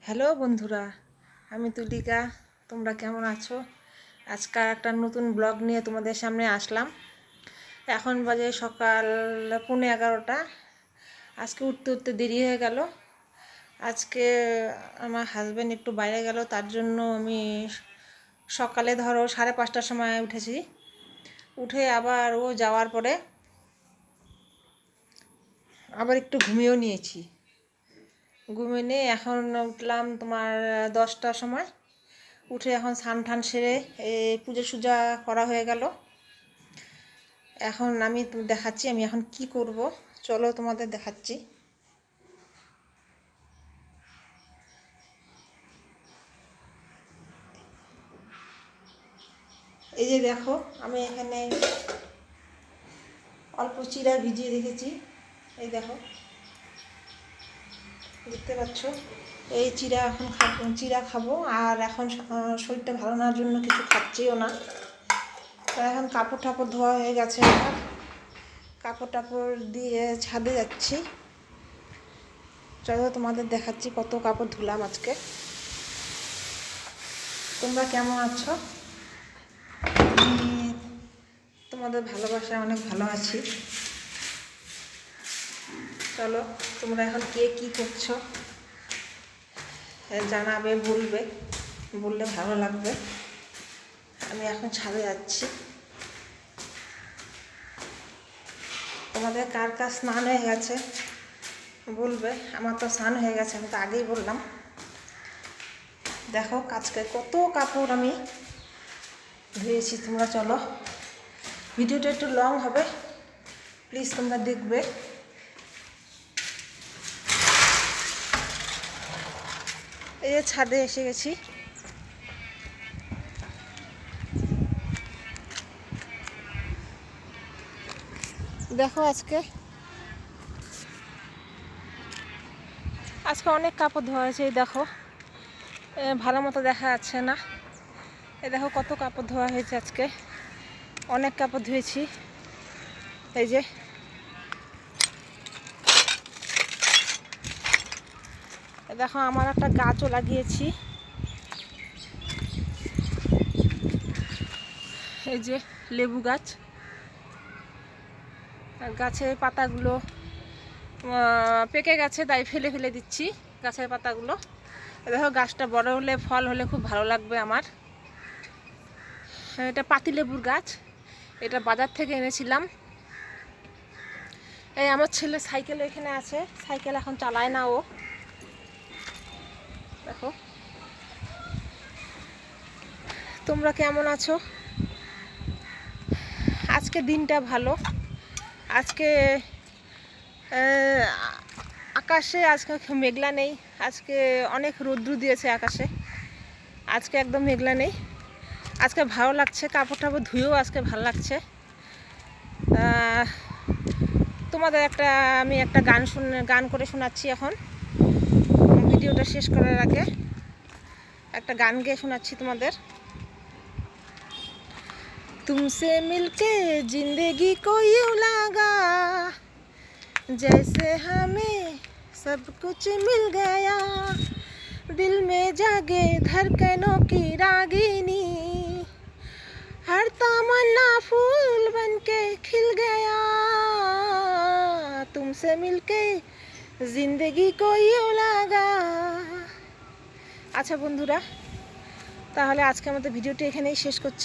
Hello বন্ধুরা, আমি তুলিকা। তোমরা কেমন আছো? আজকাল একটা নতুন ব্লগ নিয়ে তোমাদের সামনে আসলাম। এখন বাজে সকাল 11:15। আজকে উঠতে উঠতে দেরি হয়ে গেল। আজকে আমার হাজব্যান্ড একটু বাইরে গেল, তার জন্য আমি সকালে ধরো 5:30টার সময় উঠেছি। উঠে আবার ও যাওয়ার পরে আবার একটু ঘুমিয়েও নিয়েছি। ঘুমিয়ে নিয়ে এখন উঠলাম তোমার 10টার সময়। উঠে এখন স্নান টান সেরে পুজো সুজা করা হয়ে গেল। এখন আমি দেখাচ্ছি আমি এখন কি করব। চলো তোমাদের দেখাচ্ছি। এই যে দেখো, আমি এখানে অল্প চিড়া ভিজিয়ে রেখেছি। এই দেখো, দেখতে পাচ্ছ? এই চিড়া এখন চিড়া খাবো। আর এখন শরীরটা ভালো নার জন্য কিছু খাচ্ছিও না। এখন কাপড় টাপড় ধোয়া হয়ে গেছে। আমার কাপড় টাপড় দিয়ে ছাদে যাচ্ছি। চলো তোমাদের দেখাচ্ছি কত কাপড় ধুলাম আজকে। তোমরা কেমন আছো? আমি তোমাদের ভালোবাসায় অনেক ভালো আছি। চলো, তোমরা এখন কে কী করছো জানাবে, বললে ভালো লাগবে। আমি এখন ছাদে যাচ্ছি। তোমাদের কার কার স্নান হয়ে গেছে বলবে। আমার তো স্নান হয়ে গেছে, আমি তো আগেই বললাম। দেখো আজকে কত কাপড় আমি ধুয়েছি। তোমরা চলো, ভিডিওটা একটু লং হবে, প্লিজ তোমরা দেখবে। এই যে ছাদে এসে গেছি। দেখো আজকে অনেক কাপড় ধোয়া হয়েছে। এই দেখো, ভালো মতো দেখা যাচ্ছে না। এই দেখো কত কাপড় ধোয়া হয়েছে আজকে। অনেক কাপড় ধুয়েছি। এই যে দেখো, আমার একটা গাছও লাগিয়েছি। এই যে লেবু গাছ। গাছের পাতাগুলো পেকে গেছে, তাই ফেলে ফেলে দিচ্ছি গাছের পাতাগুলো। দেখো গাছটা বড় হলে, ফল হলে খুব ভালো লাগবে আমার। এটা পাতিলেবুর গাছ। এটা বাজার থেকে এনেছিলাম। এই আমার ছেলে সাইকেল এখানে আছে, সাইকেল এখন চালায় না ও। দেখো, তোমরা কেমন আছো? আজকে দিনটা ভালো। আজকে আকাশে আজকে মেঘলা নেই। আজকে অনেক রৌদ্র দিয়েছে আকাশে। আজকে একদম মেঘলা নেই। আজকে ভালো লাগছে, কাপড় টাপড় ধুয়েও আজকে ভালো লাগছে। তোমাদের আমি একটা গান করে শোনাচ্ছি এখন। ভিডিওটা শেষ করার আগে একটা গান গেয়ে শোনাচ্ছি তোমাদের। तुमसे मिलके जिंदगी को यूं लगा जैसे हमें सब कुछ मिल गया, दिल में जागे धड़कनों की रागिनी, हर तमन्ना फूल बनके खिल गया, तुमसे मिलके जिंदगी को यूं लगा। আচ্ছা বন্ধুরা, তাহলে আজকে আমাদের ভিডিওটি এখানেই শেষ করছি।